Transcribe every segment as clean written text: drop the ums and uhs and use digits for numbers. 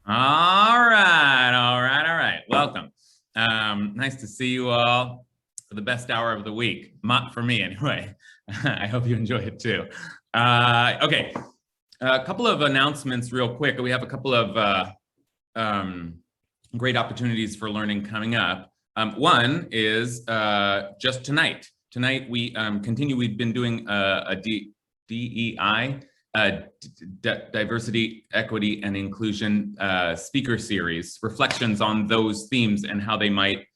All right. Welcome. Nice to see you all for the best hour of the week, for me anyway. I hope you enjoy it too. Okay, a couple of announcements real quick. We have a couple of great opportunities for learning coming up. One is just tonight. Tonight we continue. We've been doing a DEI, diversity, equity, and inclusion speaker series, reflections on those themes and how they might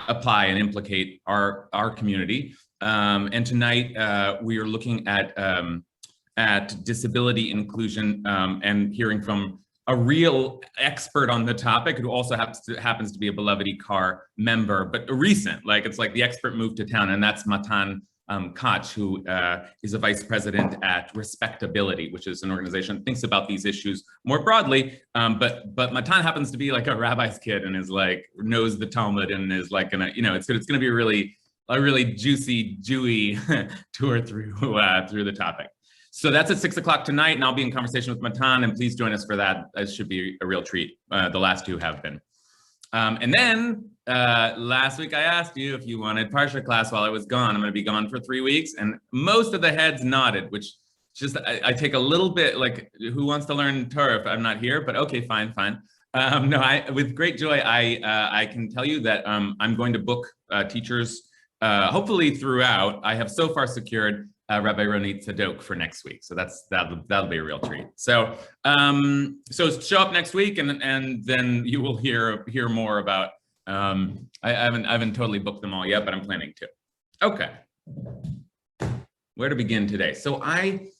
apply and implicate our community. And tonight we are looking at disability inclusion and hearing from a real expert on the topic who also happens to be a beloved IKAR member, but recent, it's like the expert moved to town, and that's Matan Koch, who is a vice president at Respectability, which is an organization that thinks about these issues more broadly. But Matan happens to be like a rabbi's kid and is knows the Talmud and is it's going to be a really juicy, Jewy tour through the topic. So that's at 6 o'clock tonight, and I'll be in conversation with Matan, and please join us for that. It should be a real treat. The last two have been. And then last week I asked you if you wanted Parsha class while I was gone. I'm going to be gone for 3 weeks, and most of the heads nodded, which just I take a little bit who wants to learn Torah if I'm not here? But okay, fine. No, with great joy I can tell you that I'm going to book teachers hopefully throughout. I have so far secured Rabbi Ronit Tzadok for next week, so that'll be a real treat. So so show up next week, and then you will hear more about. I haven't totally booked them all yet, but I'm planning to. Okay, where to begin today? So I've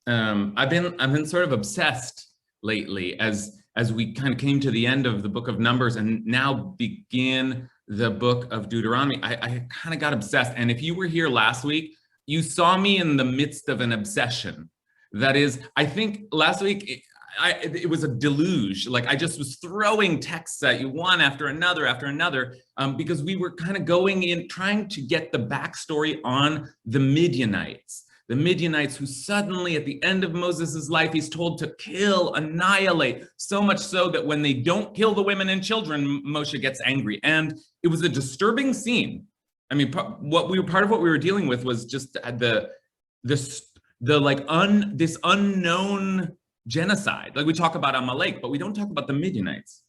been sort of obsessed lately as we kind of came to the end of the book of Numbers and now begin the book of Deuteronomy. I kind of got obsessed, and if you were here last week, you saw me in the midst of an obsession. That is, I think last week, it was a deluge. I just was throwing texts at you one after another, because we were kind of going in, trying to get the backstory on the Midianites. The Midianites who suddenly at the end of Moses's life, he's told to kill, annihilate, so much so that when they don't kill the women and children, Moshe gets angry. And it was a disturbing scene. I mean, part of what we were dealing with was just this unknown genocide. We talk about Amalek, but we don't talk about the Midianites.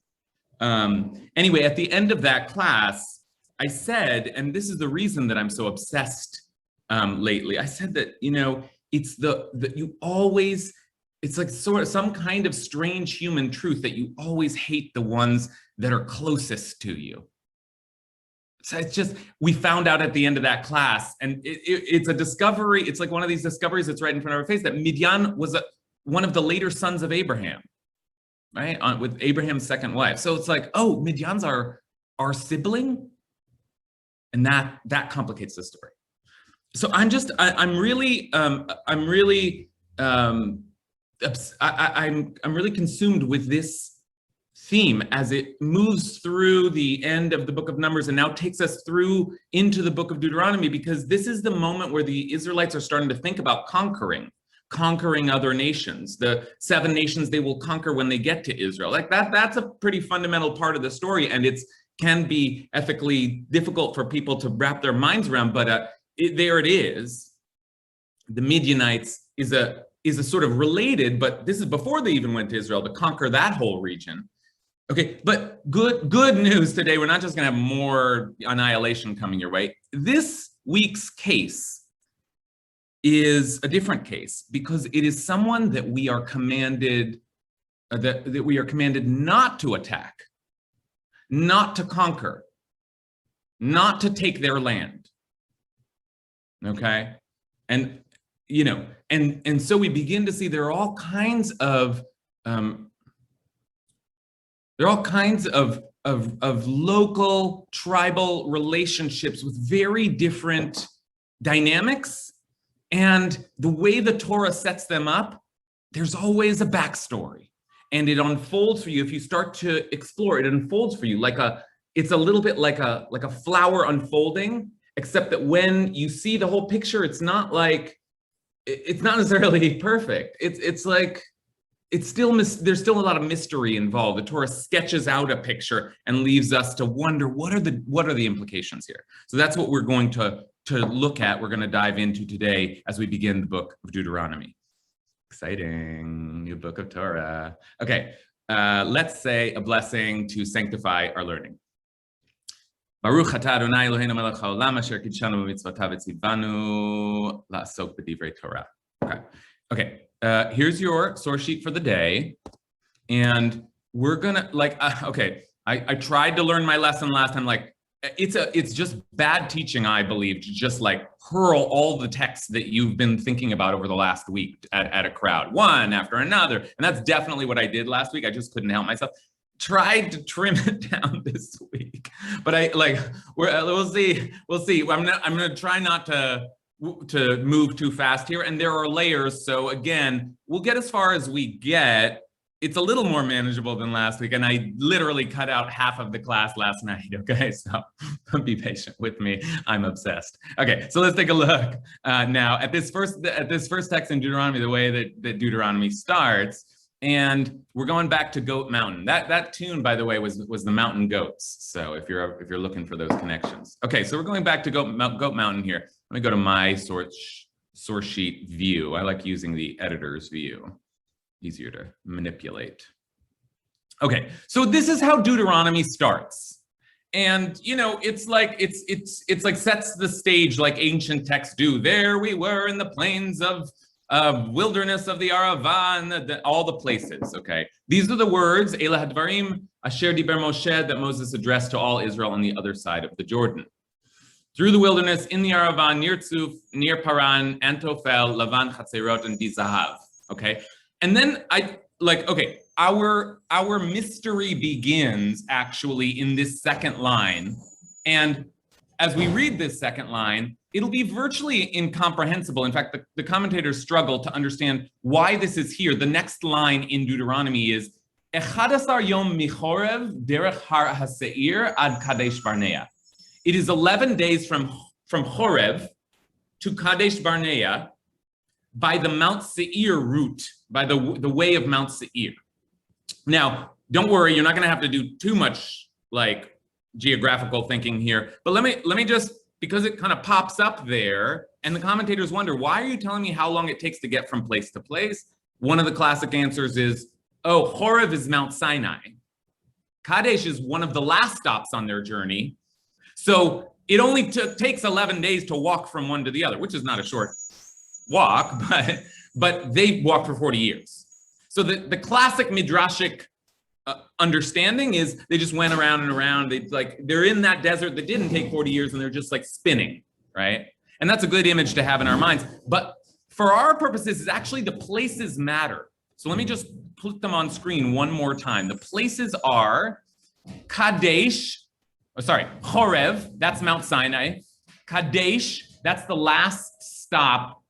Anyway, at the end of that class, I said, and this is the reason that I'm so obsessed lately. I said that it's it's like sort of some kind of strange human truth that you always hate the ones that are closest to you. So it's just, we found out at the end of that class, and it's a discovery. It's like one of these discoveries that's right in front of our face, that Midian was one of the later sons of Abraham, right? With Abraham's second wife. So it's like, oh, Midian's our sibling, and that complicates the story. So I'm really consumed with this theme as it moves through the end of the book of Numbers and now takes us through into the book of Deuteronomy, because this is the moment where the Israelites are starting to think about conquering other nations, the 7 nations they will conquer when they get to Israel. That's a pretty fundamental part of the story, and it can be ethically difficult for people to wrap their minds around, but there it is. The Midianites is a sort of related, but this is before they even went to Israel to conquer that whole region. Okay, but good news today. We're not just going to have more annihilation coming your way. This week's case is a different case, because it is someone that we are commanded not to attack, not to conquer, not to take their land. Okay, and so we begin to see there are all kinds of local tribal relationships with very different dynamics, and the way the Torah sets them up, there's always a backstory, and it unfolds for you. If you start to explore, it unfolds for you it's a little bit like a flower unfolding, except that when you see the whole picture, it's not necessarily perfect. It's like it's still there's still a lot of mystery involved. The Torah sketches out a picture and leaves us to wonder what are the implications here. So that's what we're going to look at. We're going to dive into today as we begin the book of Deuteronomy. Exciting new book of Torah. Okay, let's say a blessing to sanctify our learning. Baruch atah Adonai Eloheinu melech haolam asher kidshanu b'mitzvotav v'tzivanu la'asok b'divrei Torah. Okay. Here's your source sheet for the day, and we're gonna I tried to learn my lesson last time. Like, it's just bad teaching, I believe, to just like hurl all the texts that you've been thinking about over the last week at a crowd, one after another, and that's definitely what I did last week. I just couldn't help myself. Tried to trim it down this week, but we'll see. I'm gonna try not to move too fast here, and there are layers, so again, we'll get as far as we get. It's a little more manageable than last week, and I literally cut out half of the class last night. Okay, so be patient with me. I'm obsessed. Okay, so let's take a look now at this first text in Deuteronomy, the way that Deuteronomy starts. And we're going back to Goat Mountain. That tune, by the way, was the Mountain Goats. So if you're looking for those connections. Okay, so we're going back to Goat Mountain here. Let me go to my source sheet view. I like using the editor's view. Easier to manipulate. Okay, so this is how Deuteronomy starts. And it's like sets the stage like ancient texts do. There we were in the plains of wilderness of the Arava, and all the places. Okay, these are the words Elah Hadvarim Asher Diber Moshe that Moses addressed to all Israel on the other side of the Jordan. Through the wilderness, in the Arava, near Tzuf, near Paran, Antofel, Lavan, Chatzerot, and Dizahav. Okay, and then our mystery begins actually in this second line, and as we read this second line, it'll be virtually incomprehensible. In fact, the commentators struggle to understand why this is here. The next line in Deuteronomy is Echadasar Yom Michorev Derech Har HaSeir Ad Kadesh Barnea. It is 11 days from Horeb to Kadesh Barnea by the Mount Seir route, by the way of Mount Seir. Now, don't worry, you're not going to have to do too much like geographical thinking here, but let me just, because it kind of pops up there, and the commentators wonder, why are you telling me how long it takes to get from place to place? One of the classic answers is, oh, Horeb is Mount Sinai. Kadesh is one of the last stops on their journey. So it only takes 11 days to walk from one to the other, which is not a short walk, but they walked for 40 years. So the classic midrashic understanding is they just went around and around. They're in that desert that didn't take 40 years, and they're just like spinning, right? And that's a good image to have in our minds. But for our purposes, it's actually the places matter. So let me just put them on screen one more time. The places are Horeb, that's Mount Sinai. Kadesh, that's the last stop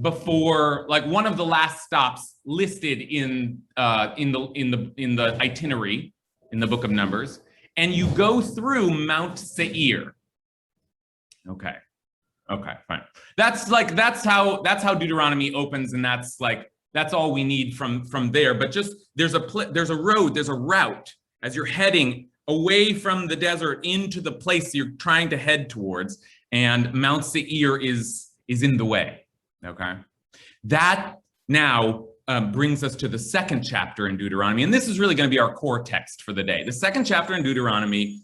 before, like one of the last stops listed in the itinerary in the book of Numbers, and you go through Mount Seir. Okay, fine. That's how Deuteronomy opens, and that's all we need from there. But just there's a route as you're heading away from the desert into the place you're trying to head towards, and Mount Seir is in the way. Okay, that now brings us to the second chapter in Deuteronomy, and this is really going to be our core text for the day. The second chapter in Deuteronomy,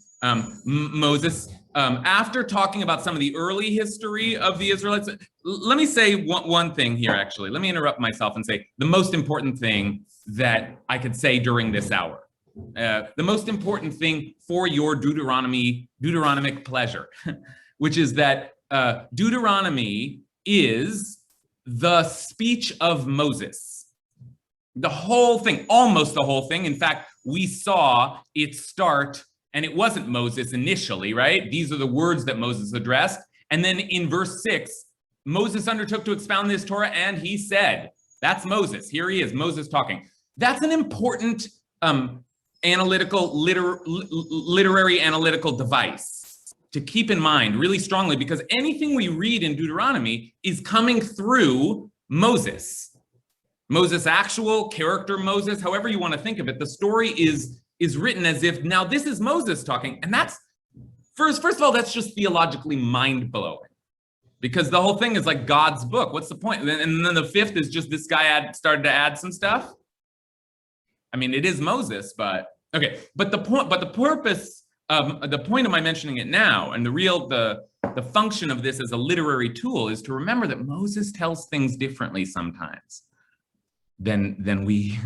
Moses, after talking about some of the early history of the Israelites, let me say one thing here, actually. Let me interrupt myself and say the most important thing that I could say during this hour. The most important thing for your Deuteronomic pleasure, which is that Deuteronomy is the speech of Moses. The whole thing, almost the whole thing. In fact, we saw it start, and it wasn't Moses initially, right? These are the words that Moses addressed. And then in verse 6, Moses undertook to expound this Torah, and he said, that's Moses. Here he is, Moses talking. That's an important literary analytical device to keep in mind really strongly, because anything we read in Deuteronomy is coming through Moses. Moses actual, character Moses, however you want to think of it. The story is written as if now this is Moses talking. And that's, first of all, that's just theologically mind-blowing. Because the whole thing is like God's book. What's the point? And then the fifth is just this guy started to add some stuff. I mean, it is Moses, but okay. But the point of my mentioning it now, and the function of this as a literary tool is to remember that Moses tells things differently sometimes than we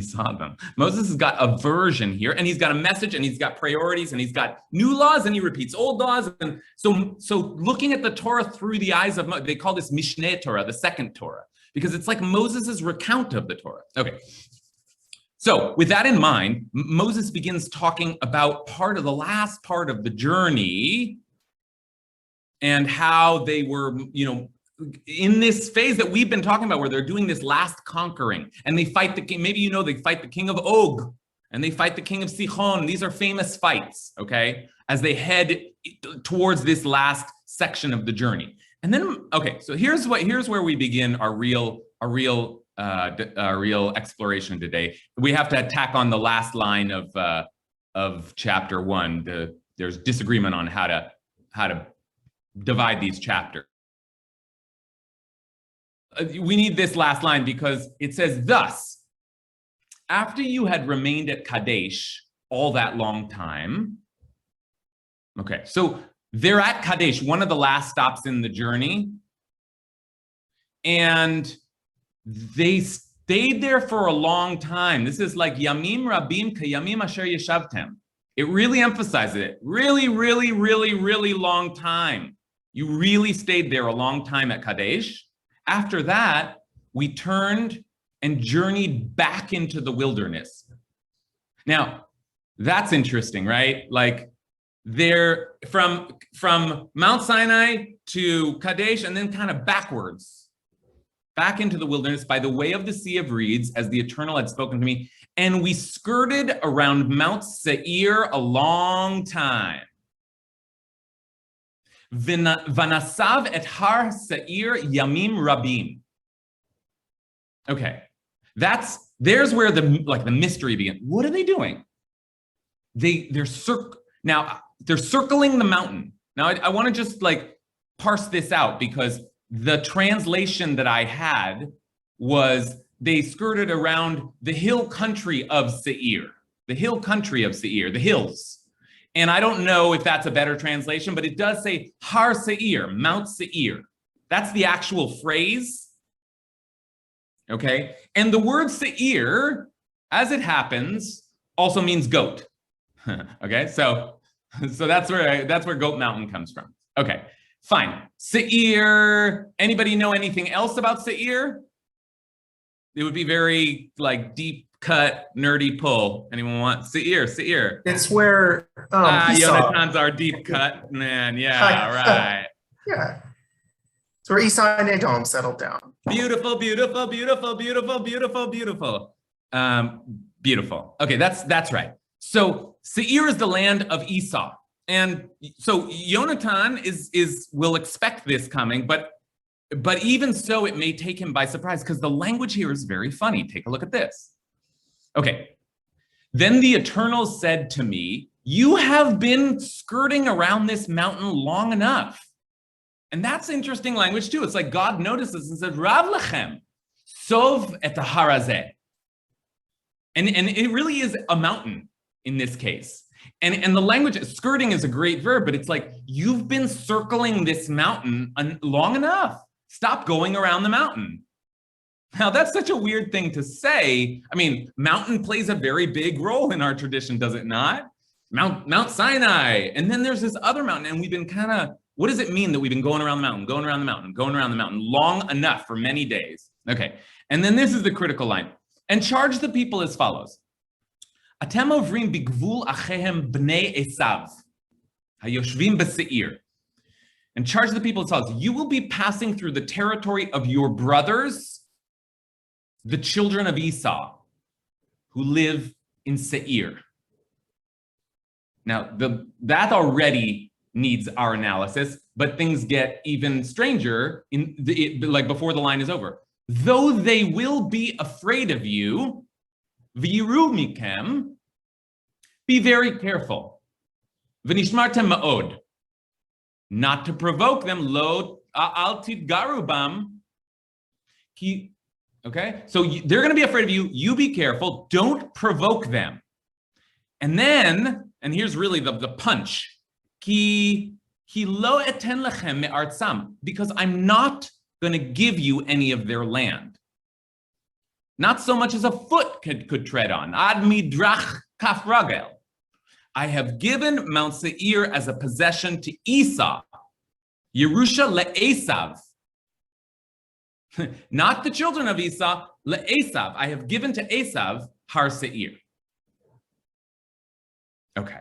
saw them. Moses has got a version here, and he's got a message, and he's got priorities, and he's got new laws, and he repeats old laws. And so looking at the Torah through the eyes of they call this Mishneh Torah, the second Torah, because it's like Moses's recount of the Torah. Okay. So with that in mind, Moses begins talking about the last part of the journey and how they were, in this phase that we've been talking about where they're doing this last conquering and they fight the king. Maybe they fight the king of Og and they fight the king of Sichon. These are famous fights, okay, as they head towards this last section of the journey. And then, okay, so here's where we begin our real exploration today. We have to tack on the last line of chapter 1. There's disagreement on how to divide these chapters. We need this last line because it says, thus, after you had remained at Kadesh all that long time. Okay, so they're at Kadesh, one of the last stops in the journey. And they stayed there for a long time. This is like Yamim Rabim Kayamim Asher Yeshavtem. It really emphasizes it. Really, really, really, really long time. You really stayed there a long time at Kadesh. After that, we turned and journeyed back into the wilderness. Now, that's interesting, right? Like they're from Mount Sinai to Kadesh and then kind of backwards, back into the wilderness by the way of the Sea of Reeds, as the Eternal had spoken to me. And we skirted around Mount Seir a long time. Vanasav et har Seir yamim rabim. Okay, there's where the mystery begins. What are they doing? They're circling the mountain. Now I want to just like parse this out because the translation that I had was they skirted around the hill country of Seir, the hills. And I don't know if that's a better translation, but it does say Har Seir, Mount Seir. That's the actual phrase. Okay. And the word Seir, as it happens, also means goat. Okay. So that's where Goat Mountain comes from. Okay. Fine. Seir. Anybody know anything else about Seir? It would be very like deep cut, nerdy pull. Anyone want Seir? It's where Yonatan's our deep cut man. Yeah, right. Yeah. It's where Esau and Edom settled down. Beautiful, beautiful, beautiful, beautiful, beautiful, beautiful. Beautiful. Okay, that's right. So Seir is the land of Esau. And so Yonatan will expect this coming, but even so, it may take him by surprise because the language here is very funny. Take a look at this. Okay. Then the Eternal said to me, you have been skirting around this mountain long enough. And that's interesting language too. It's like God notices and says, Rav lechem, sov et harazeh. And it really is a mountain in this case. And the language, skirting is a great verb, but it's like, you've been circling this mountain long enough. Stop going around the mountain. Now, that's such a weird thing to say. I mean, mountain plays a very big role in our tradition, does it not? Mount Sinai. And then there's this other mountain, and we've been what does it mean that we've been going around the mountain long enough for many days? Okay. And then this is the critical line. And charge the people as follows. Atem ovrim bigvul achehem bnei Esav, hayoshvim b'seir. And charge the people as follows. You will be passing through the territory of your brothers, the children of Esau, who live in Seir. Now, that already needs our analysis, but things get even stranger like before the line is over. though they will be afraid of you, v'yiru mikem, be very careful. V'nishmartem ma'od, not to provoke them, lo al tidgaru bam. Okay, so they're going to be afraid of you. You be careful. Don't provoke them. And then, and here's really the punch. Ki lo eten lechem me'artzam, because I'm not going to give you any of their land. Not so much as a foot could tread on. Ad midrach kaf ragel. I have given Mount Seir as a possession to Esau. Yerusha le'esav. Not the children of Esau, le'esav. I have given to Esav Har Seir. Okay.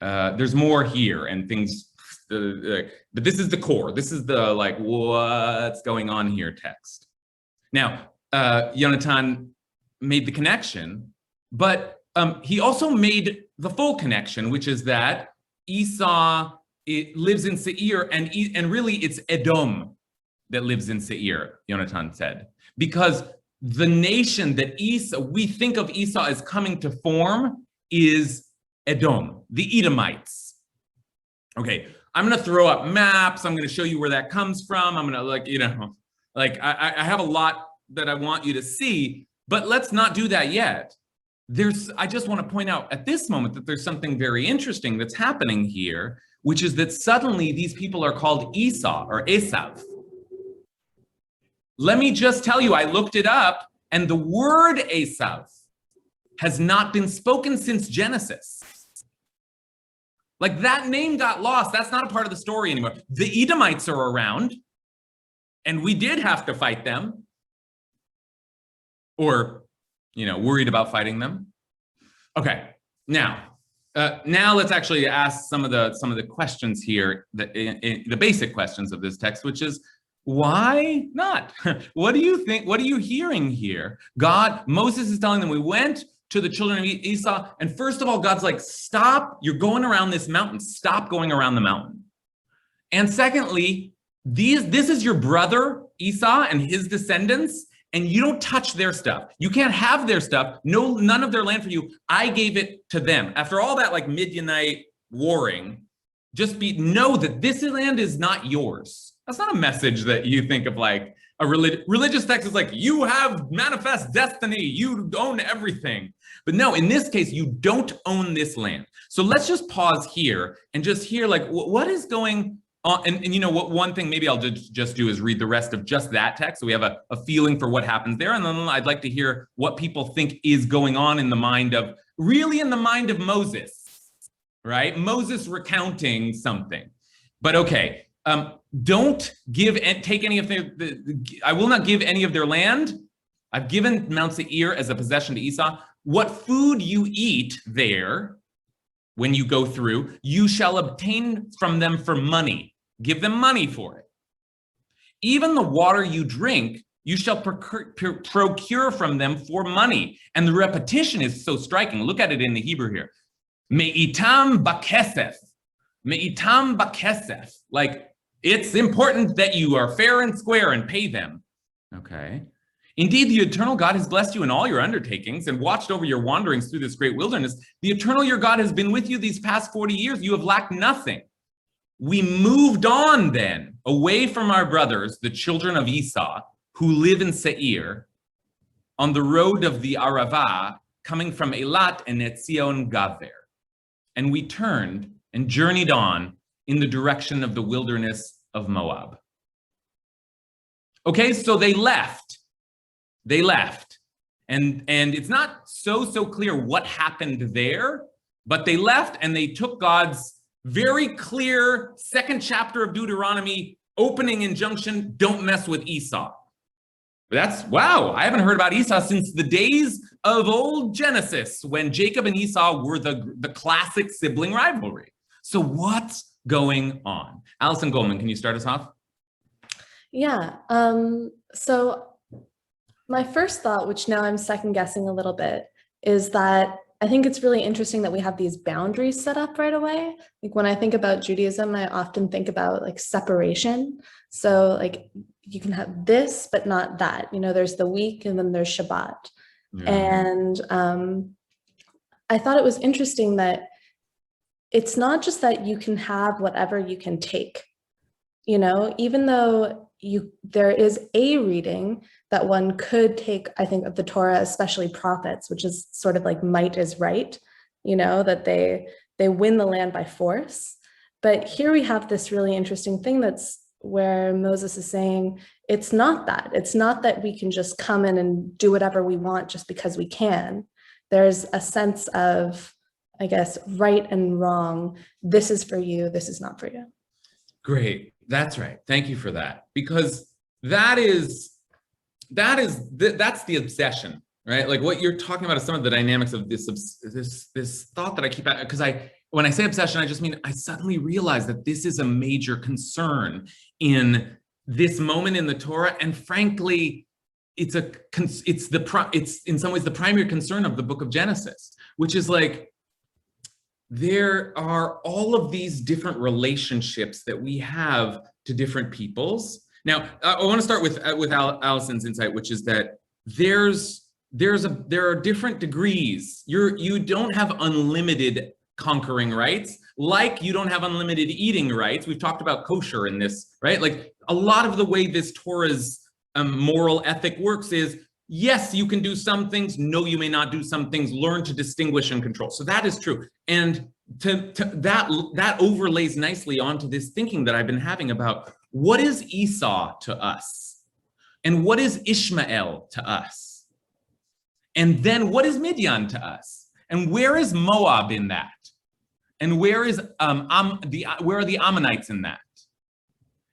There's more here and things, but this is the core. This is the like, what's going on here text. Now, Yonatan made the connection, but he also made the full connection, which is that Esau lives in Seir, and really it's Edom that lives in Seir, Yonatan said, because the nation that we think of Esau as coming to form is Edom, the Edomites. Okay, I'm going to throw up maps. I'm going to show you where that comes from. I'm going to I have a lot that I want you to see, but let's not do that yet. I just want to point out at this moment that there's something very interesting that's happening here, which is that suddenly these people are called Esau or Esav. Let me just tell you, I looked it up, and the word Esav has not been spoken since Genesis. Like that name got lost. That's not a part of the story anymore. The Edomites are around, and we did have to fight them, or, worried about fighting them. Okay, now let's actually ask some of the questions here, the basic questions of this text, which is, why not? What do you think? What are you hearing here? Moses is telling them, we went to the children of Esau, and first of all, God's like, stop, you're going around this mountain, stop going around the mountain. And secondly, this is your brother Esau and his descendants, and you don't touch their stuff. You can't have their stuff. No, none of their land for you. I gave it to them. After all that like Midianite warring, know that this land is not yours. That's not a message that you think of like a religious text is like, you have manifest destiny, you own everything. But no, in this case, you don't own this land. So let's just pause here and just hear like, what is going on? And what one thing maybe I'll just do is read the rest of just that text, so we have a feeling for what happens there. And then I'd like to hear what people think is going on in the mind of Moses, right? Moses recounting something. But okay, don't take any of I will not give any of their land. I've given Mount Seir as a possession to Esau. What food you eat there, when you go through, you shall obtain from them for money. Give them money for it. Even the water you drink, you shall procure from them for money. And the repetition is so striking. Look at it in the Hebrew here. Me'itam bakesef. Me'itam bakesef. Like, it's important that you are fair and square and pay them. Okay. Indeed, the eternal God has blessed you in all your undertakings and watched over your wanderings through this great wilderness. The eternal your God has been with you these past 40 years. You have lacked nothing. We moved on then, away from our brothers, the children of Esau, who live in Seir, on the road of the Arava, coming from Elat and Etzion Gaver. And we turned and journeyed on in the direction of the wilderness of Moab. Okay, so they left. They left. And it's not so clear what happened there, but they left and they took God's very clear second chapter of Deuteronomy opening injunction, don't mess with Esau. Wow, I haven't heard about Esau since the days of old Genesis, when Jacob and Esau were the classic sibling rivalry. So what's going on? Allison Goldman, can you start us off? Yeah, so my first thought, which now I'm second guessing a little bit, is that I think it's really interesting that we have these boundaries set up right away. Like when I think about Judaism, I often think about like separation. So like you can have this, but not that. You know, there's the week and then there's Shabbat. Yeah. And I thought it was interesting that it's not just that you can have whatever you can take, you know, even though there is a reading that one could take, I think, of the Torah, especially prophets, which is sort of like might is right, you know, that they win the land by force. But here we have this really interesting thing that's where Moses is saying, it's not that. It's not that we can just come in and do whatever we want just because we can. There's a sense of, I guess, right and wrong. This is for you. This is not for you. Great. That's right. Thank you for that. Because that's the obsession, right? Like what you're talking about is some of the dynamics of this thought that I keep, because when I say obsession, I just mean I suddenly realize that this is a major concern in this moment in the Torah, and frankly, it's in some ways the primary concern of the book of Genesis, which is like there are all of these different relationships that we have to different peoples. Now, I want to start with Allison's insight, which is that there are different degrees. You don't have unlimited conquering rights, like you don't have unlimited eating rights. We've talked about kosher in this, right? Like a lot of the way this Torah's moral ethic works is, yes, you can do some things. No, you may not do some things. Learn to distinguish and control. So that is true. And that overlays nicely onto this thinking that I've been having about what is Esau to us? And what is Ishmael to us? And then what is Midian to us? And where is Moab in that? And where are the Ammonites in that?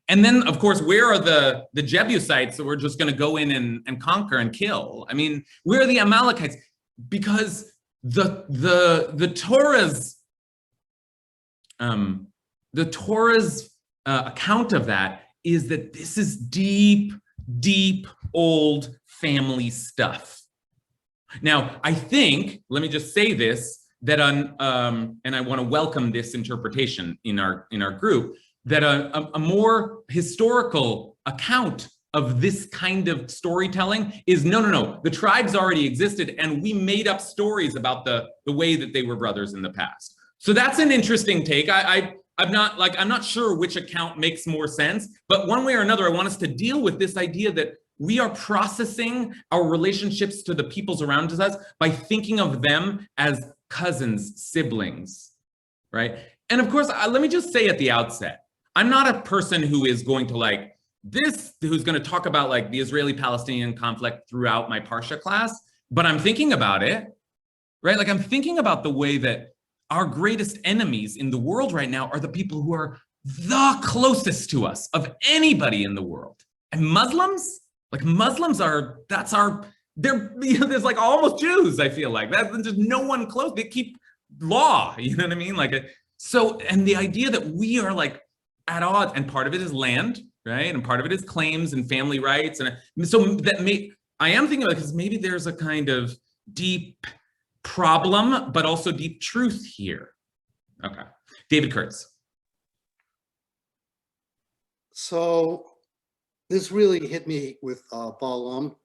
And then, of course, where are the Jebusites that we're just going to go in and conquer and kill? I mean, where are the Amalekites? Because the Torah's account of that is that this is deep, deep, old family stuff. Now, I think, let me just say this, that and I want to welcome this interpretation in our group, that a more historical account of this kind of storytelling is no, the tribes already existed and we made up stories about the way that they were brothers in the past. So that's an interesting take. I'm not sure which account makes more sense, but one way or another, I want us to deal with this idea that we are processing our relationships to the peoples around us by thinking of them as cousins, siblings, right? And of course, let me just say at the outset, I'm not a person who is going to who's going to talk about like the Israeli-Palestinian conflict throughout my Parsha class, but I'm thinking about it, right? Like I'm thinking about the way that our greatest enemies in the world right now are the people who are the closest to us of anybody in the world. And Muslims, there's like almost Jews, I feel like. There's no one close. They keep law, you know what I mean? And the idea that we are like at odds, and part of it is land, right? And part of it is claims and family rights. And so I am thinking about it because maybe there's a kind of deep problem, but also deep truth here. Okay. David Kurtz. So this really hit me with Balaam,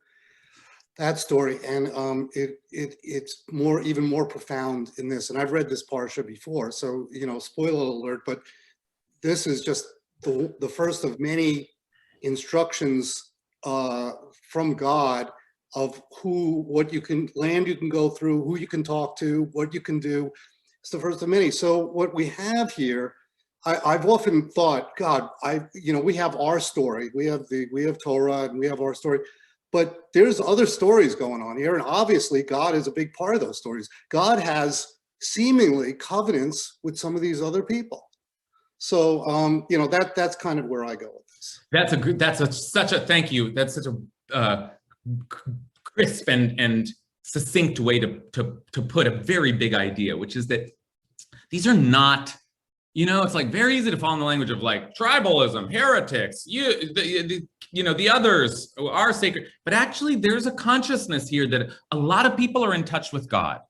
that story, and it's even more profound in this. And I've read this Parsha before, so spoiler alert, but this is just the first of many instructions from God of what land you can go through, who you can talk to, what you can do. It's the first of many. So what we have here, I've often thought, God, we have our story, we have Torah, and we have our story, but there's other stories going on here, and obviously God is a big part of those stories. God has seemingly covenants with some of these other people. So that's kind of where I go with this. Thank you. That's such a crisp and succinct way to put a very big idea, which is that these are not, it's like very easy to fall in the language of like tribalism, heretics, the others are sacred. But actually there's a consciousness here that a lot of people are in touch with God.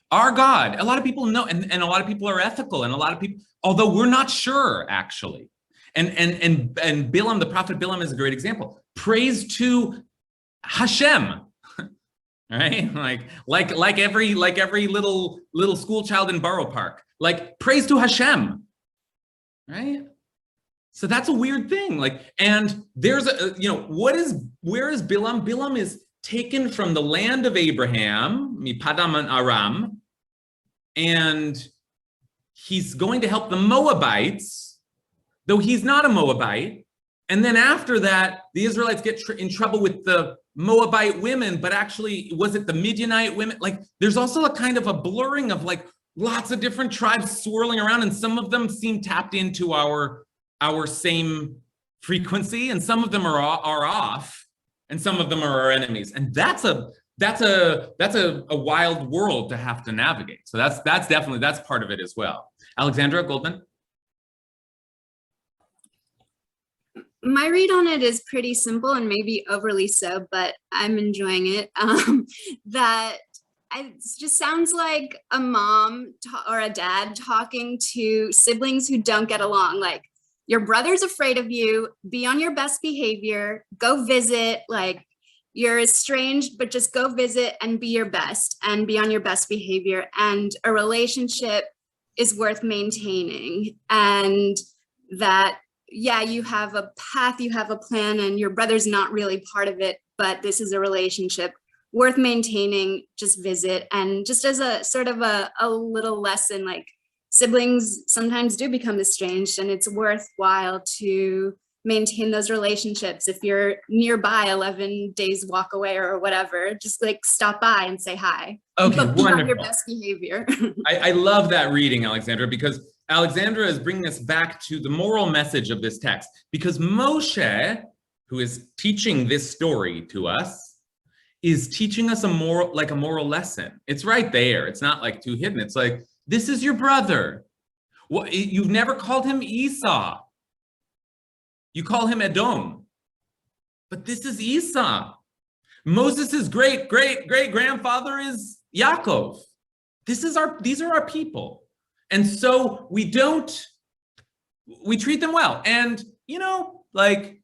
Our God, a lot of people know, and a lot of people are ethical, and a lot of people, although we're not sure actually. And Bilam, the prophet Bilam, is a great example. Praise to Hashem, right? Like every little school child in Borough Park, like praise to Hashem, right? So that's a weird thing. Like, and there's where is Bilam? Bilam is taken from the land of Abraham, Padam and Aram, and he's going to help the Moabites, though he's not a Moabite. And then after that, the Israelites get in trouble with the Moabite women, but actually, was it the Midianite women? Like, there's also a kind of a blurring of like lots of different tribes swirling around, and some of them seem tapped into our same frequency, and some of them are off, and some of them are our enemies. And that's a wild world to have to navigate. So that's part of it as well. Alexandra Goldman. My read on it is pretty simple and maybe overly so, but I'm enjoying it. That it just sounds like a mom or a dad talking to siblings who don't get along. Like, your brother's afraid of you, be on your best behavior, go visit, like, you're estranged, but just go visit and be your best and be on your best behavior. And a relationship is worth maintaining. And that, yeah, you have a path, you have a plan, and your brother's not really part of it, but this is a relationship worth maintaining. Just visit. And just as a sort of a little lesson, like, siblings sometimes do become estranged, and it's worthwhile to maintain those relationships. If you're nearby 11 days walk away or whatever, just like stop by and say hi. Okay, but be wonderful. on your best behavior. I love that reading, Alexandra, because Alexandra is bringing us back to the moral message of this text. Because Moshe, who is teaching this story to us, is teaching us a moral lesson. It's right there. It's not like too hidden. It's like, this is your brother. Well, you've never called him Esau. You call him Edom. But this is Esau. Moses' great grandfather is Yaakov. These are our people. And so we treat them well. And, like,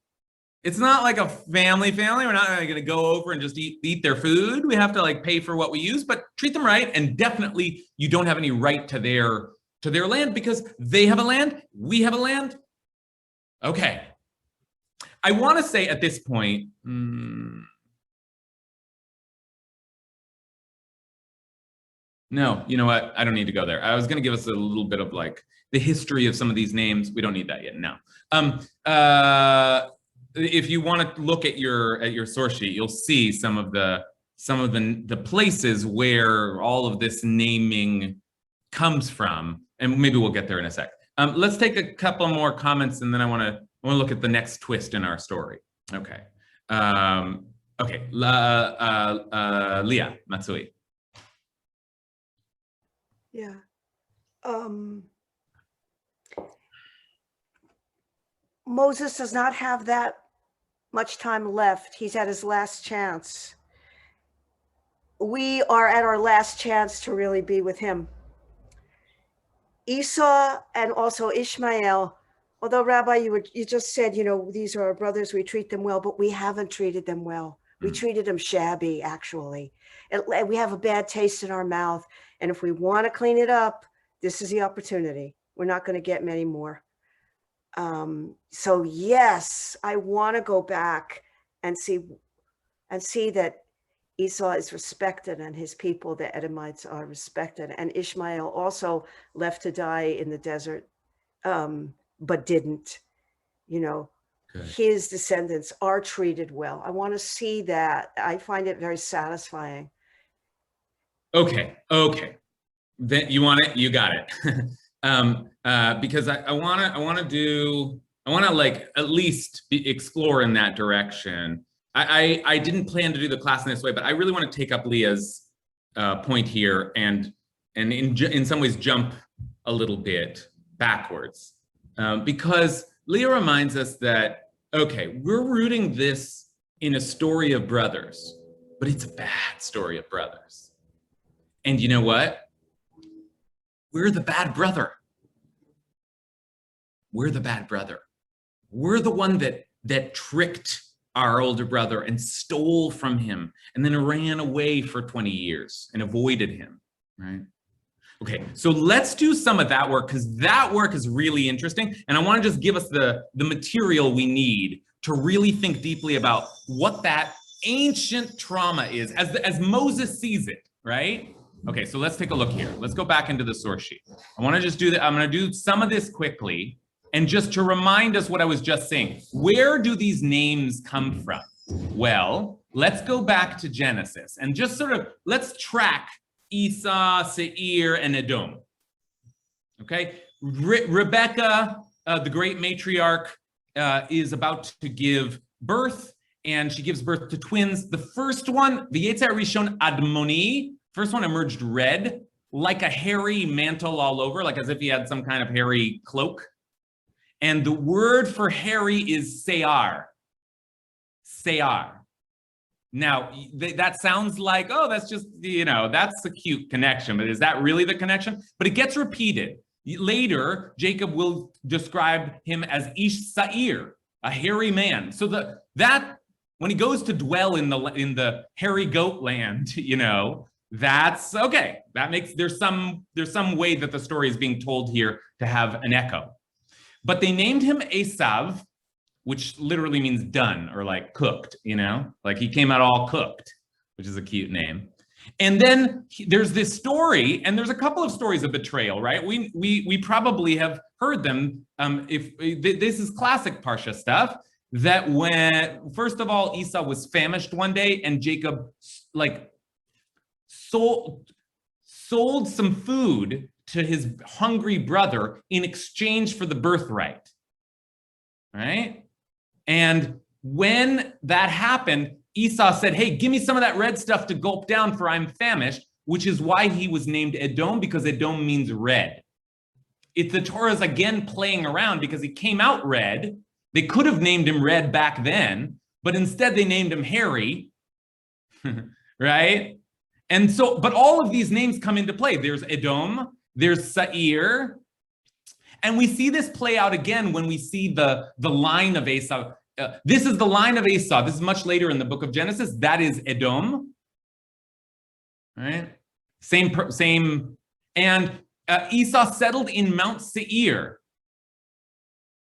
it's not like a family. We're not going to go over and just eat their food. We have to like pay for what we use, but treat them right. And definitely you don't have any right to their land, because they have a land, we have a land. Okay. I want to say at this point, no, you know what? I don't need to go there. I was going to give us a little bit of like the history of some of these names. We don't need that yet. No. If you want to look at your source sheet, you'll see some of the places where all of this naming comes from, and maybe we'll get there in a sec. Let's take a couple more comments, and then I want to look at the next twist in our story. Okay. Okay. Leah Matsui. Yeah. Moses does not have that much time left. He's at his last chance. We are at our last chance to really be with him. Esau and also Ishmael, although Rabbi, you just said, these are our brothers, we treat them well, but we haven't treated them well. We treated them shabby, actually. And we have a bad taste in our mouth. And if we want to clean it up, this is the opportunity. We're not going to get many more. So yes, I want to go back and see that Esau is respected and his people, the Edomites, are respected. And Ishmael also left to die in the desert, but didn't. Good. His descendants are treated well. I want to see that. I find it very satisfying. Okay. Then you want it, you got it. Because I want to like at least explore in that direction. I didn't plan to do the class in this way, but I really want to take up Leah's point here and in some ways jump a little bit backwards, because Leah reminds us that, okay, we're rooting this in a story of brothers, but it's a bad story of brothers. And you know what? We're the bad brother. We're the bad brother. we're the one that tricked our older brother and stole from him and then ran away for 20 years and avoided him, right? Okay, so let's do some of that work because that work is really interesting. And I want to just give us the material we need to really think deeply about what that ancient trauma is as Moses sees it, right? Okay, so let's take a look here. Let's go back into the source sheet. I want to just do that. I'm going to do some of this quickly. And just to remind us what I was just saying, where do these names come from? Well, let's go back to Genesis and just sort of, let's track Esau, Seir, and Edom. Okay, Rebecca, the great matriarch, is about to give birth, and she gives birth to twins. The first one, the Yetzer Rishon Admoni, first one emerged red, like a hairy mantle all over, like as if he had some kind of hairy cloak. And the word for hairy is Seir. Seir. Now, that sounds like, oh, that's just, that's a cute connection, but is that really the connection? But it gets repeated. Later, Jacob will describe him as Ish Sa'ir, a hairy man. So that when he goes to dwell in the hairy goat land, that's okay. That makes there's some way that the story is being told here to have an echo. But they named him Esav, which literally means done or like cooked, like he came out all cooked, which is a cute name. And then there's this story, and there's a couple of stories of betrayal, right? We probably have heard them. This is classic Parsha stuff, that when, first of all, Esau was famished one day and Jacob sold some food to his hungry brother in exchange for the birthright, right? And when that happened, Esau said, hey, give me some of that red stuff to gulp down, for I'm famished, which is why he was named Edom, because Edom means red. The Torah's again playing around because he came out red. They could have named him red back then, but instead they named him hairy, right? And so, but all of these names come into play. There's Edom, there's Seir, and we see this play out again when we see the line of Esau. This is the line of Esau. This is much later in the book of Genesis. That is Edom, right? Same. And Esau settled in Mount Seir.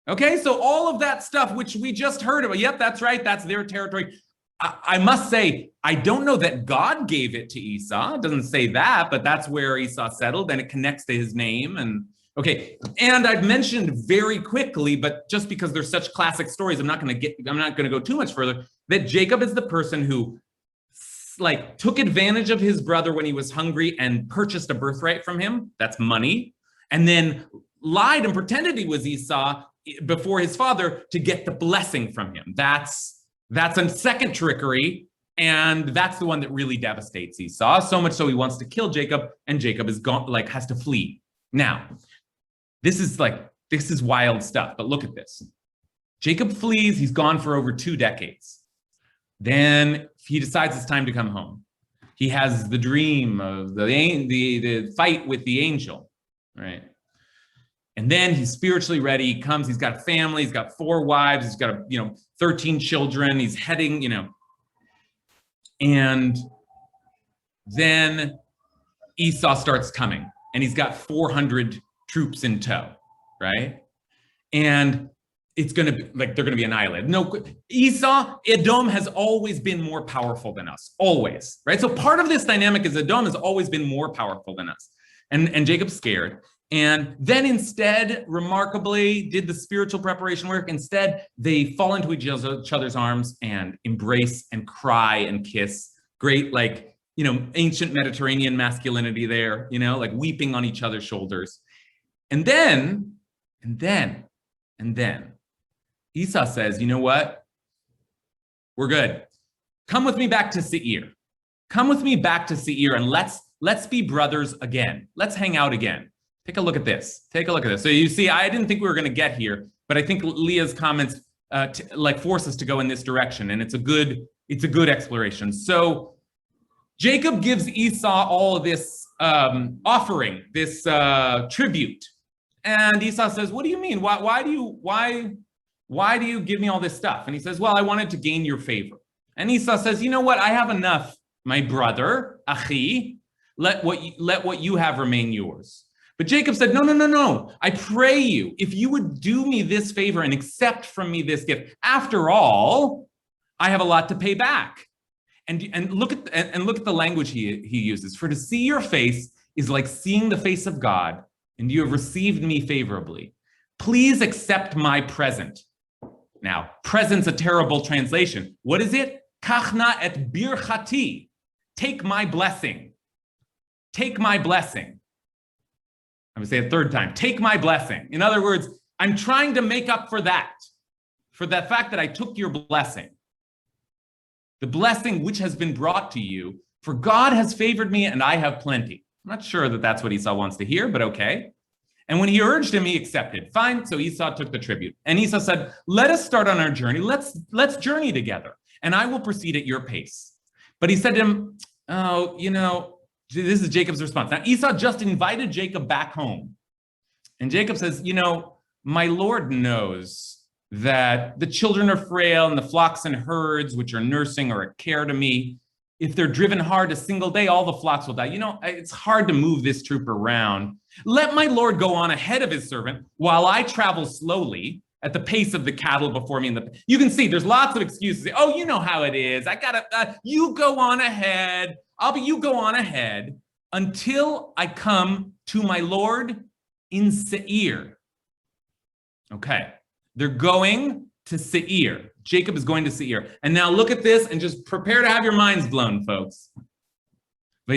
Okay, so all of that stuff, which we just heard about, yep, that's right, that's their territory. I must say, I don't know that God gave it to Esau. It doesn't say that, but that's where Esau settled, and it connects to his name. And okay, and I've mentioned very quickly, but just because they're such classic stories, I'm not going to go too much further, that Jacob is the person who took advantage of his brother when he was hungry and purchased a birthright from him. That's money. And then lied and pretended he was Esau before his father to get the blessing from him. That's a second trickery, and that's the one that really devastates Esau, so much so he wants to kill Jacob, and Jacob is gone, has to flee. Now, this is wild stuff, but look at this. Jacob flees, he's gone for over 2 decades. Then he decides it's time to come home. He has the dream of the fight with the angel, right? And then he's spiritually ready. He comes, he's got a family, he's got 4 wives, he's got 13 children, he's heading, and then Esau starts coming, and he's got 400 troops in tow, right? And it's gonna be they're gonna be annihilated. No, Edom has always been more powerful than us, always, right? So part of this dynamic is Edom has always been more powerful than us, and Jacob's scared. And then instead, remarkably, did the spiritual preparation work. Instead, they fall into each other's arms and embrace and cry and kiss. Great, ancient Mediterranean masculinity there, weeping on each other's shoulders. And then Esau says, you know what? We're good. Come with me back to Seir. Come with me back to Seir, and let's be brothers again. Let's hang out again. Take a look at this. So you see, I didn't think we were going to get here, but I think Leah's comments force us to go in this direction, and it's a good exploration. So Jacob gives Esau all of this offering, this tribute, and Esau says, "What do you mean? Why why do you give me all this stuff? And he says, well, I wanted to gain your favor. And Esau says, you know what? I have enough, my brother, Achi. Let what you have remain yours. But Jacob said, no, no, no, no. I pray you, if you would do me this favor and accept from me this gift. After all, I have a lot to pay back. And look at the language he uses. For to see your face is like seeing the face of God, and you have received me favorably. Please accept my present. Now, present's a terrible translation. What is it? Kachna et birchati. Take my blessing. Take my blessing. I'm gonna say it a third time. Take my blessing. In other words, I'm trying to make up for that fact that I took your blessing. The blessing which has been brought to you, for God has favored me and I have plenty. I'm not sure that that's what Esau wants to hear, but okay. And when he urged him, he accepted. Fine, so Esau took the tribute. And Esau said, let us start on our journey. Let's journey together, and I will proceed at your pace. But he said to him, oh, you know, this is Jacob's response. Now, Esau just invited Jacob back home. And Jacob says, you know, my Lord knows that the children are frail and the flocks and herds, which are nursing, are a care to me. If they're driven hard a single day, all the flocks will die. You know, it's hard to move this troop around. Let my Lord go on ahead of his servant while I travel slowly at the pace of the cattle before me. You can see there's lots of excuses. Oh, you know how it is. I gotta, you go on ahead. You go on ahead until I come to my Lord in Seir. Okay, they're going to Seir. Jacob is going to Seir. And now look at this and just prepare to have your minds blown, folks. So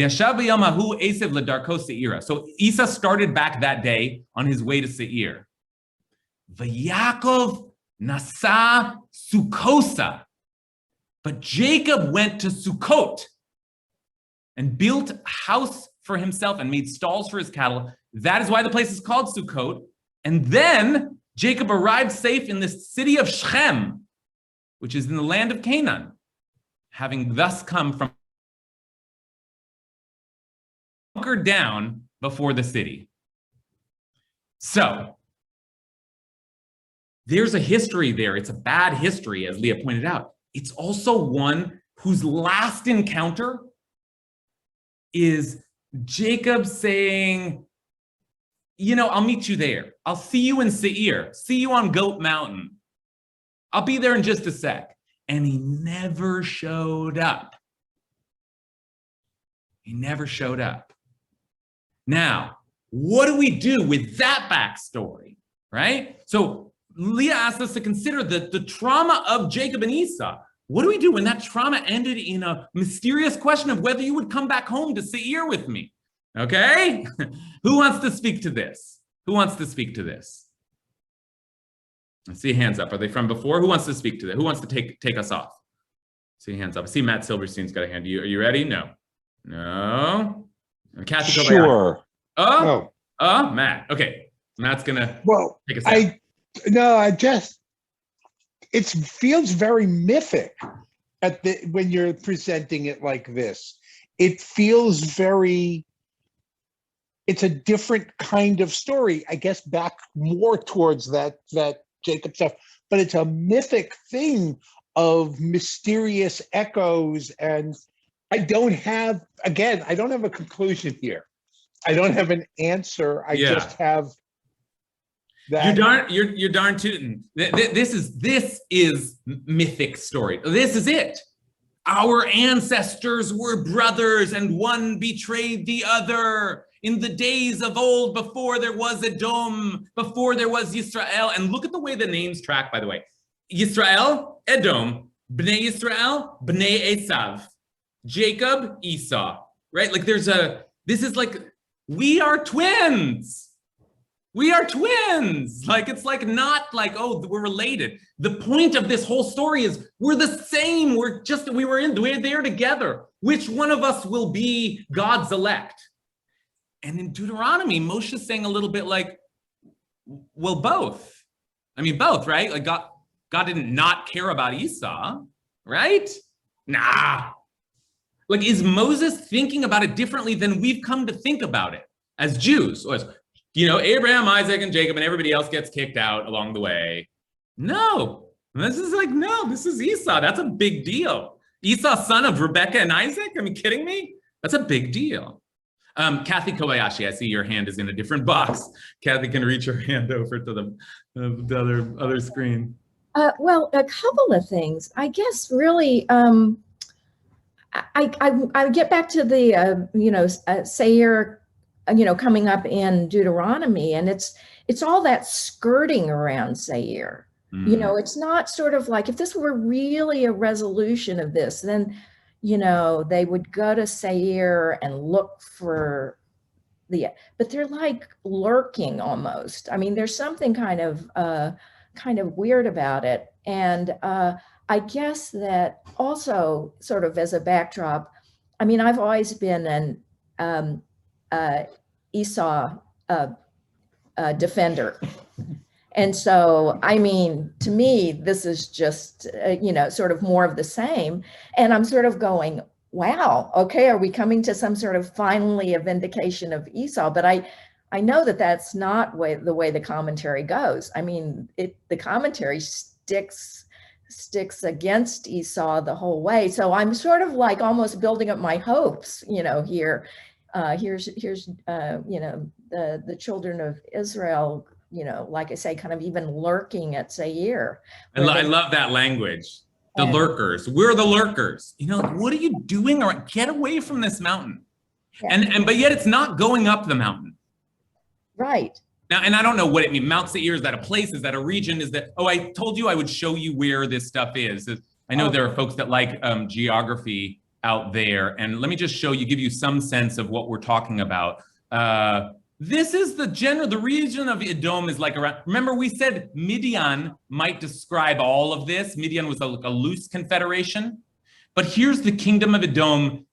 Esau started back that day on his way to Seir. V'Yaakov nasa Sukkosa. But Jacob went to Sukkot and built a house for himself and made stalls for his cattle. That is why the place is called Sukkot. And then Jacob arrived safe in the city of Shechem, which is in the land of Canaan, having thus come from bunkered down before the city. So there's a history there. It's a bad history, as Leah pointed out. It's also one whose last encounter is Jacob saying, you know, I'll meet you there. I'll see you in Seir. See you on Goat Mountain. I'll be there in just a sec. And he never showed up. He never showed up. Now, what do we do with that backstory, right? So Leah asked us to consider the trauma of Jacob and Esau. What do we do when that trauma ended in a mysterious question of whether you would come back home to Seir with me? Okay? Who wants to speak to this? Who wants to speak to this? I see hands up. Are they from before? Who wants to speak to that? Who wants to take us off? See hands up. I see Matt Silverstein's got a hand. Are you ready? No. No. Kathy, sure. Oh, Matt. Okay. Matt's gonna take us off. It feels very mythic when you're presenting it like this. It feels it's a different kind of story, I guess, back more towards that Jacob stuff, but it's a mythic thing of mysterious echoes. And I don't have a conclusion here. I don't have an answer. I just have that. You're darn tootin'. This is mythic story. This is it. Our ancestors were brothers and one betrayed the other in the days of old, before there was Edom, before there was Yisrael. And look at the way the names track, by the way. Yisrael, Edom, Bnei Yisrael, Bnei Esav, Jacob, Esau, right? Like this is like, we are twins. We are twins. Like, it's like not like, oh, we're related. The point of this whole story is we're the same. We're there together. Which one of us will be God's elect? And in Deuteronomy, Moshe's saying a little bit like, well, both. I mean, both, right? Like God didn't not care about Esau, right? Nah. Like, is Moses thinking about it differently than we've come to think about it as Jews? Or as, Abraham, Isaac, and Jacob, and everybody else gets kicked out along the way. No, this is like, no, this is Esau. That's a big deal. Esau, son of Rebecca and Isaac? Are you kidding me? That's a big deal. Kathy Kobayashi, I see your hand is in a different box. Kathy can reach her hand over to the other screen. Well, a couple of things. I guess really, I get back to the Seir, coming up in Deuteronomy, and it's all that skirting around Seir. It's not sort of like, if this were really a resolution of this, then they would go to Seir and look for but they're like lurking almost. I mean, there's something kind of weird about it. And I guess that also sort of as a backdrop, I mean, I've always been an Esau defender. And so, I mean, to me, this is just, sort of more of the same. And I'm sort of going, wow, okay, are we coming to some sort of finally a vindication of Esau? But I know that that's not the way the commentary goes. I mean, the commentary sticks against Esau the whole way. So I'm sort of like almost building up my hopes, here. Here's the children of Israel, like I say, kind of even lurking at Seir. I love that language. The lurkers. We're the lurkers. What are you doing? Or get away from this mountain. Yeah. But yet it's not going up the mountain. Right. Now, and I don't know what it means. Mount Seir, is that a place? Is that a region? Is that, I told you I would show you where this stuff is. I know there are folks that like geography out there. And let me just give you some sense of what we're talking about. This is the region of Edom is like around, remember we said Midian might describe all of this. Midian was a loose confederation, but here's the kingdom of Edom.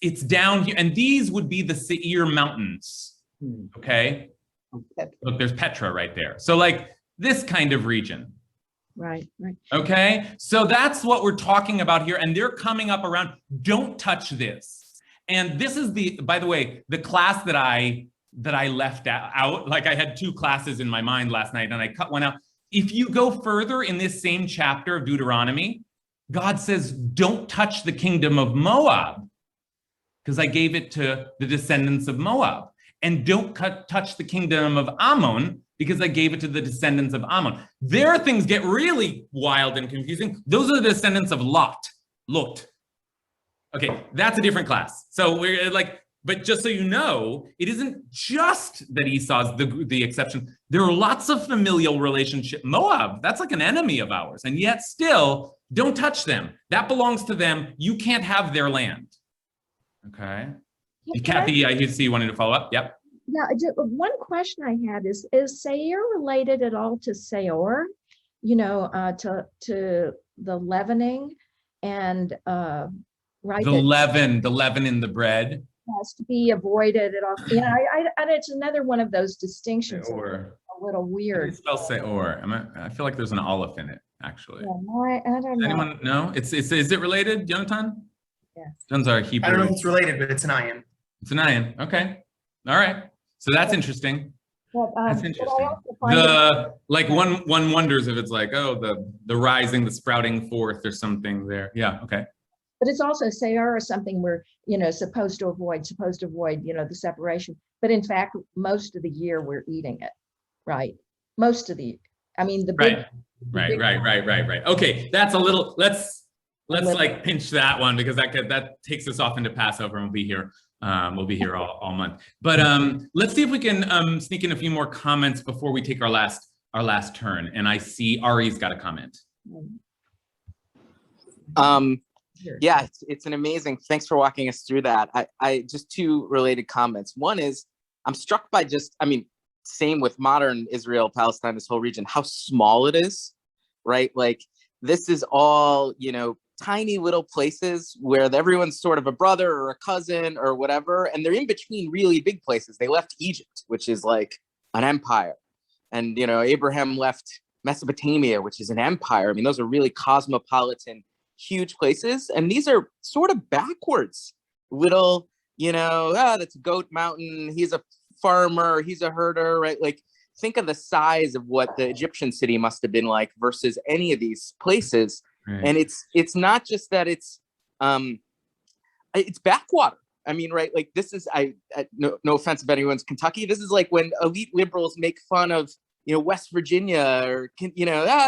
It's down here, and these would be the Seir Mountains, okay? Look, there's Petra right there. So like this kind of region. Right. Okay, so that's what we're talking about here, and they're coming up around, don't touch this. And this is by the way, the class that I left out, like I had two classes in my mind last night and I cut one out. If you go further in this same chapter of Deuteronomy, God says, don't touch the kingdom of Moab because I gave it to the descendants of Moab. And don't touch the kingdom of Ammon because I gave it to the descendants of Ammon. There things get really wild and confusing. Those are the descendants of Lot. Okay, that's a different class. So we're like, but just so you know, it isn't just that Esau's the exception. There are lots of familial relationship. Moab, that's like an enemy of ours. And yet still, don't touch them. That belongs to them. You can't have their land. Okay. Kathy, I see you wanted to follow up. Yep. Yeah, one question I had is Seir related at all to Seor? To the leavening and right. The leaven in the bread. Has to be avoided at all. Yeah, and it's another one of those distinctions. Or a little weird. Spell Seor. I feel like there's an olive in it, actually. Yeah, no, I don't know. Anyone know? Is it related, Jonathan? Yes. John's our Hebrew. I don't know if it's related, but it's an ion. It's an ion. Okay. All right. So that's interesting. But, that's interesting. One wonders if it's like, the rising, the sprouting forth or something there. Yeah. Okay. But it's also Seir or something we're, supposed to avoid, the separation. But in fact, most of the year we're eating it, right? Most of the, the big. Right. Okay, that's a little, let's like pinch that one because that takes us off into Passover and we'll be here. We'll be here all month. But let's see if we can sneak in a few more comments before we take our last turn. And I see Ari's got a comment. Yeah, it's an amazing, thanks for walking us through that. I just two related comments. One is I'm struck by same with modern Israel, Palestine, this whole region, how small it is, right? Like this is all, tiny little places where everyone's sort of a brother or a cousin or whatever. And they're in between really big places. They left Egypt, which is like an empire. And, Abraham left Mesopotamia, which is an empire. Those are really cosmopolitan, huge places. And these are sort of backwards little, that's Goat Mountain. He's a farmer, he's a herder, right? Like think of the size of what the Egyptian city must have been like versus any of these places. Right. And it's not just that it's backwater. I mean, right? Like this is, no offense if anyone's Kentucky. This is like when elite liberals make fun of, West Virginia, or,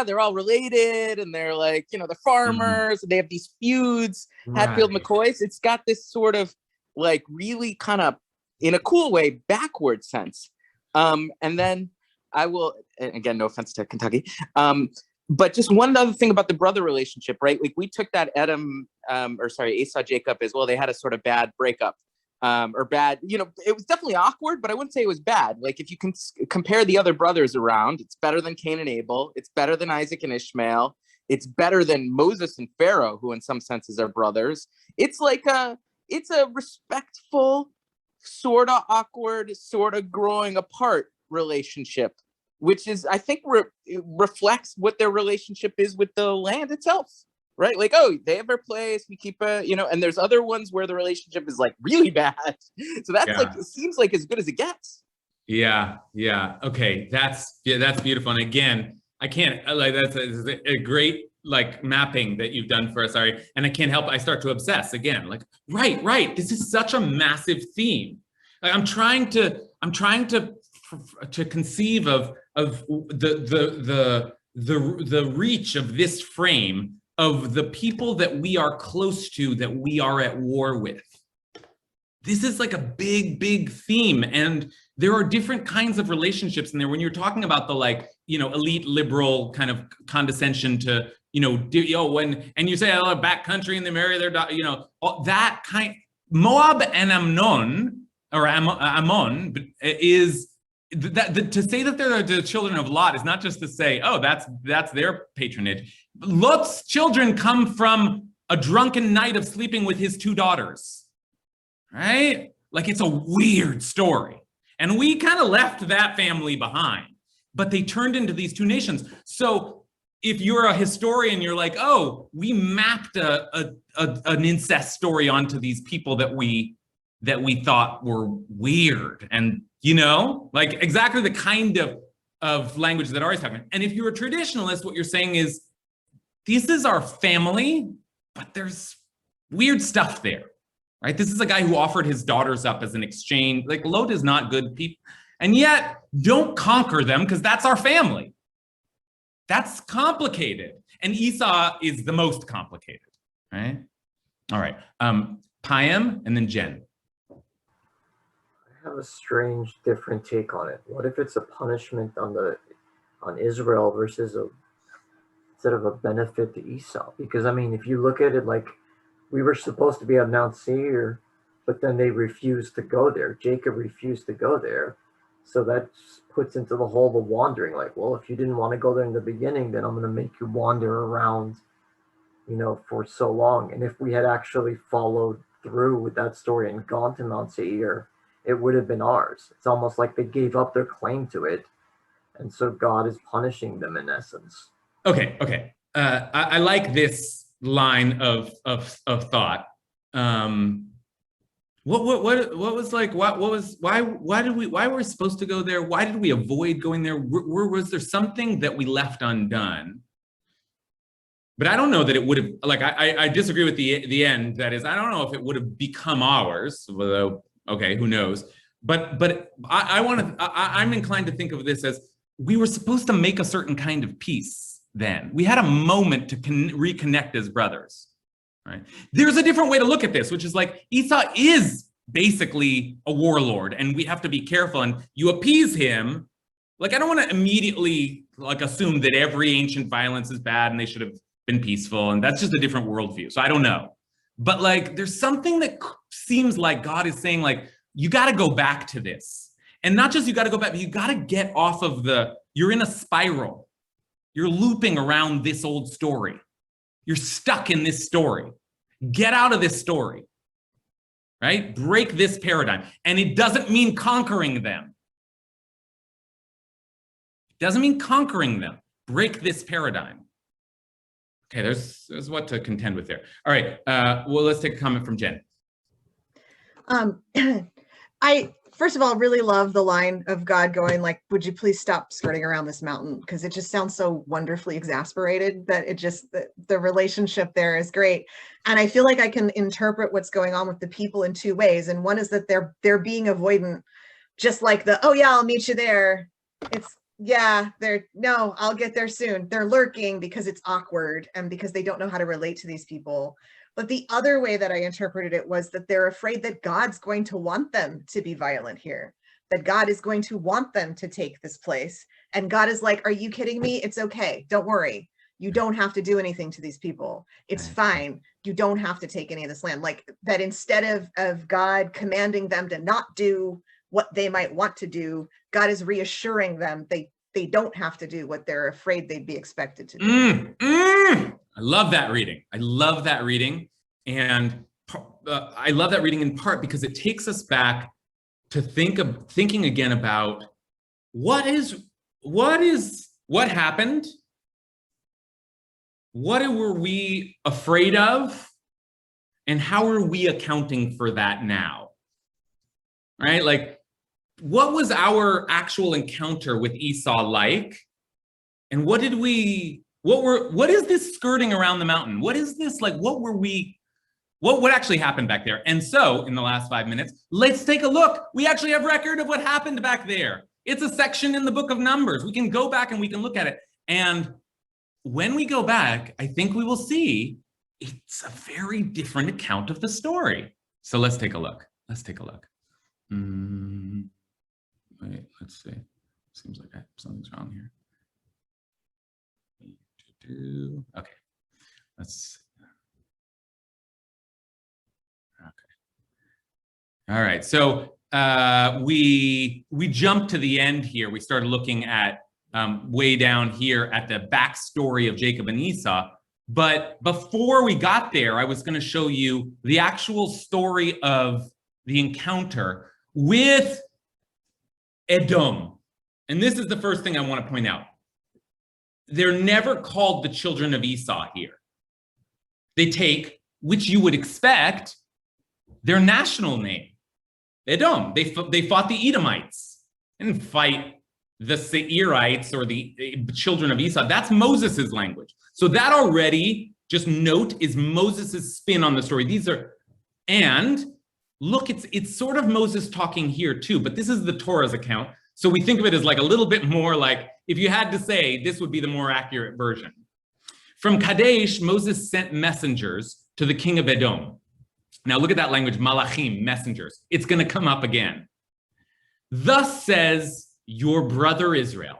they're all related and they're like, they're farmers, and they have these feuds, Hatfield McCoys. It's got this sort of like really kind of, in a cool way, backward sense. And then I will, again, no offense to Kentucky, but just one other thing about the brother relationship, right? Like we took that Esau, Jacob as well. They had a sort of bad breakup, or bad, it was definitely awkward, but I wouldn't say it was bad. Like if you can compare the other brothers around, it's better than Cain and Abel. It's better than Isaac and Ishmael. It's better than Moses and Pharaoh, who in some senses are brothers. It's like it's a respectful, sort of awkward, sort of growing apart relationship, which is, I think, reflects what their relationship is with the land itself, right? Like, oh, they have their place, we keep and there's other ones where the relationship is like really bad. So that's like, it seems like as good as it gets. Yeah. Okay, that's beautiful. And again, I can't, like, that's a great like mapping that you've done for us, Ari. And I can't help, I start to obsess again, like, right. This is such a massive theme. Like, I'm trying to conceive of the reach of this frame of the people that we are close to, that we are at war with. This is like a big theme, and there are different kinds of relationships in there. When you're talking about the elite liberal kind of condescension to and you say backcountry and they marry their daughter, that kind. Moab and Ammon is that to say that they're the children of Lot is not just to say, oh, that's their patronage. Lot's children come from a drunken night of sleeping with his two daughters, right? Like, it's a weird story. And we kind of left that family behind, but they turned into these two nations. So if you're a historian, you're like, oh, we mapped an incest story onto these people that we thought were weird, and like exactly the kind of language that Ari's talking about. And if you're a traditionalist, what you're saying is, this is our family, but there's weird stuff there, right? This is a guy who offered his daughters up as an exchange. Like, Lot is not good people, and yet don't conquer them because that's our family. That's complicated. And Esau is the most complicated, right? All right, Payam and then Jen. I have a strange, different take on it. What if it's a punishment on Israel versus instead of a benefit to Esau? Because I mean, if you look at it, like, we were supposed to be on Mount Seir, but then they refused to go there. Jacob refused to go there. So that puts into the whole the wandering, like, well, if you didn't want to go there in the beginning, then I'm going to make you wander around, for so long. And if we had actually followed through with that story and gone to Mount Seir, it would have been ours. It's almost like they gave up their claim to it. And so God is punishing them in essence. Okay. I like this line of thought. What was like, why were we supposed to go there? Why did we avoid going there? Was there something that we left undone? But I don't know that it would have, like, I disagree with the end. That is, I don't know if it would have become ours, although, okay, who knows? But I'm inclined to think of this as, we were supposed to make a certain kind of peace then. We had a moment to reconnect as brothers, right? There's a different way to look at this, which is like, Esau is basically a warlord, and we have to be careful, and you appease him. Like, I don't want to immediately like assume that every ancient violence is bad and they should have been peaceful, and that's just a different worldview. So I don't know. But like, there's something that seems like God is saying, like, you got to go back to this. And not just you got to go back, but you got to get off of you're in a spiral. You're looping around this old story. You're stuck in this story. Get out of this story, right? Break this paradigm. And it doesn't mean conquering them. It doesn't mean conquering them. Break this paradigm. Okay, there's what to contend with there. All right, well, let's take a comment from Jen. first of all, really love the line of God going like, would you please stop skirting around this mountain? Because it just sounds so wonderfully exasperated that it just, the relationship there is great. And I feel like I can interpret what's going on with the people in two ways. And one is that they're being avoidant, just like the, oh yeah, I'll meet you there. It's, yeah, no, I'll get there soon. They're lurking because it's awkward and because they don't know how to relate to these people. But the other way that I interpreted it was that they're afraid that God's going to want them to be violent here, that God is going to want them to take this place. And God is like, are you kidding me? It's okay. Don't worry. You don't have to do anything to these people. It's fine. You don't have to take any of this land. Like that instead of God commanding them to not do what they might want to do, God is reassuring them they don't have to do what they're afraid they'd be expected to do. I love that reading. I love that reading. And I love that reading in part because it takes us back to thinking again about what happened? What were we afraid of? And how are we accounting for that now? Right? Like, what was our actual encounter with Esau like? And what is this skirting around the mountain? What is this like? What actually happened back there? And so in the last 5 minutes, let's take a look. We actually have record of what happened back there. It's a section in the book of Numbers. We can go back and we can look at it. And when we go back, I think we will see it's a very different account of the story. So let's take a look. Wait, let's see. Seems like something's wrong here. Okay, let's. Okay. All right. So we jumped to the end here. We started looking at way down here at the backstory of Jacob and Esau. But before we got there, I was going to show you the actual story of the encounter with Edom. And this is the first thing I want to point out. They're never called the children of Esau here. They take, which you would expect, their national name, Edom. They fought the Edomites. They didn't fight the Seirites or the children of Esau. That's Moses's language. So that already, just note, is Moses's spin on the story. And look, it's sort of Moses talking here too, but this is the Torah's account. So we think of it as like a little bit more like, if you had to say, this would be the more accurate version. From Kadesh, Moses sent messengers to the king of Edom. Now look at that language, malachim, messengers. It's going to come up again. Thus says your brother Israel.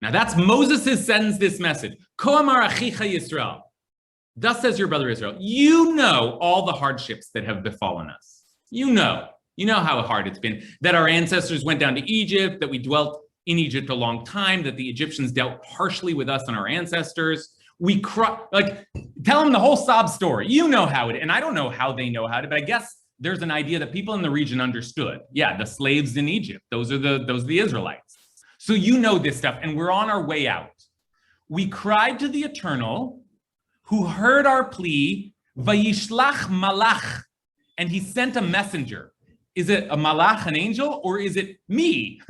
Now that's Moses sends this message. Ko amar achicha Yisrael. Thus says your brother Israel. You know all the hardships that have befallen us. You know how hard it's been, that our ancestors went down to Egypt, that we dwelt in Egypt a long time, that the Egyptians dealt harshly with us and our ancestors. Tell them the whole sob story. You know how it, and I don't know how they know how to, but I guess there's an idea that people in the region understood. Yeah, the slaves in Egypt, those are the Israelites. So you know this stuff, and we're on our way out. We cried to the Eternal, who heard our plea, vayishlach malach, and he sent a messenger. Is it a malach, an angel, or is it me?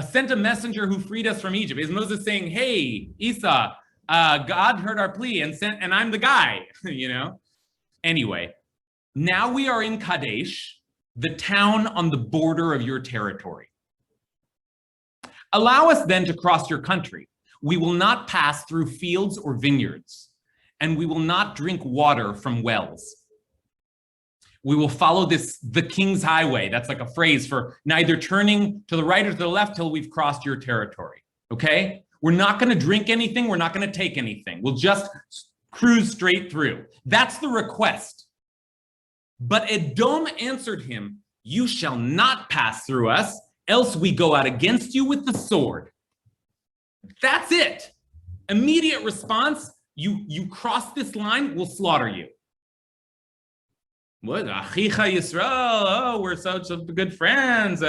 Sent a messenger who freed us from Egypt. Is Moses saying, hey, Esau, God heard our plea and I'm the guy, Anyway, now we are in Kadesh, the town on the border of your territory. Allow us then to cross your country. We will not pass through fields or vineyards, and we will not drink water from wells. We will follow the king's highway. That's like a phrase for neither turning to the right or to the left till we've crossed your territory, okay? We're not gonna drink anything. We're not gonna take anything. We'll just cruise straight through. That's the request. But Edom answered him, you shall not pass through us, else we go out against you with the sword. That's it. Immediate response, you cross this line, we'll slaughter you. What? Achicha Yisrael, oh, we're such good friends.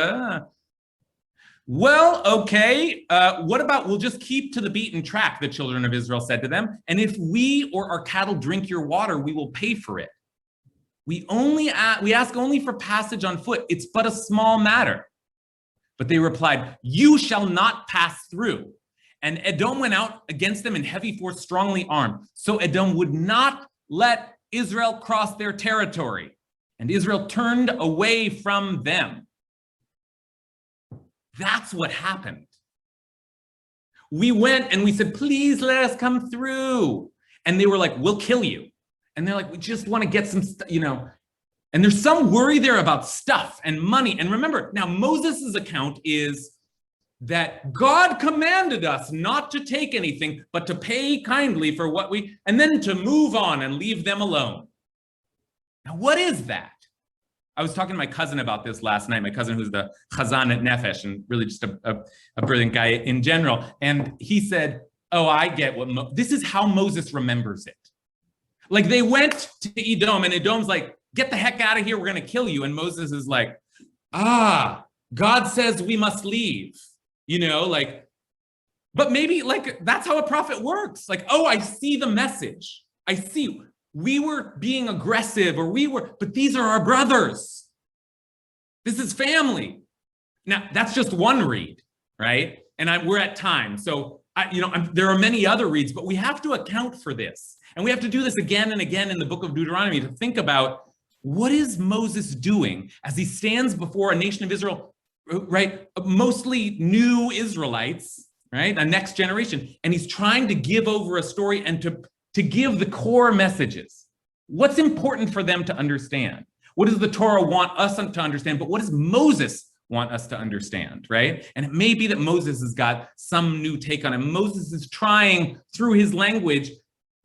Well, okay, what about we'll just keep to the beaten track, the children of Israel said to them, and if we or our cattle drink your water, we will pay for it. We ask only for passage on foot. It's but a small matter. But they replied, you shall not pass through. And Edom went out against them in heavy force, strongly armed. So Edom would not let Israel cross their territory. And Israel turned away from them. That's what happened. We went and we said, please let us come through. And they were like, we'll kill you. And they're like, we just want to get some, and there's some worry there about stuff and money. And remember, now Moses' account is that God commanded us not to take anything, but to pay kindly for what and then to move on and leave them alone. Now, what is that? I was talking to my cousin about this last night, my cousin who's the Chazan at Nefesh and really just a brilliant guy in general. And he said, oh, I get what, this is how Moses remembers it. Like they went to Edom and Edom's like, get the heck out of here, we're gonna kill you. And Moses is like, God says we must leave, but maybe that's how a prophet works. Like, oh, I see the message. I see. We were being aggressive but these are our brothers. This is family. Now, that's just one read, right? And we're at time. So, there are many other reads, but we have to account for this. And we have to do this again and again in the book of Deuteronomy to think about what is Moses doing as he stands before a nation of Israel, right? Mostly new Israelites, right? A next generation. And he's trying to give over a story and to give the core messages. What's important for them to understand? What does the Torah want us to understand? But what does Moses want us to understand, right? And it may be that Moses has got some new take on it. Moses is trying through his language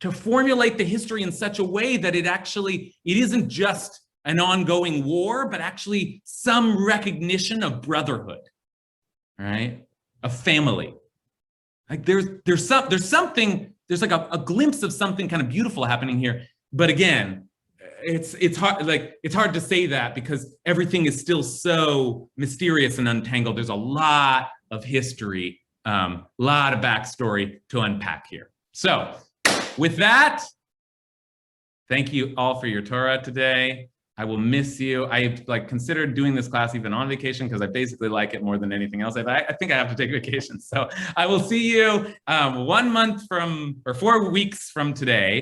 to formulate the history in such a way that it isn't just an ongoing war, but actually some recognition of brotherhood, right? Of family. Like there's something. There's like a glimpse of something kind of beautiful happening here. But again, it's hard to say that because everything is still so mysterious and untangled. There's a lot of history, lot of backstory to unpack here. So with that, thank you all for your Torah today. I will miss you. I considered doing this class even on vacation because I basically like it more than anything else. I think I have to take vacation. So I will see you 4 weeks from today.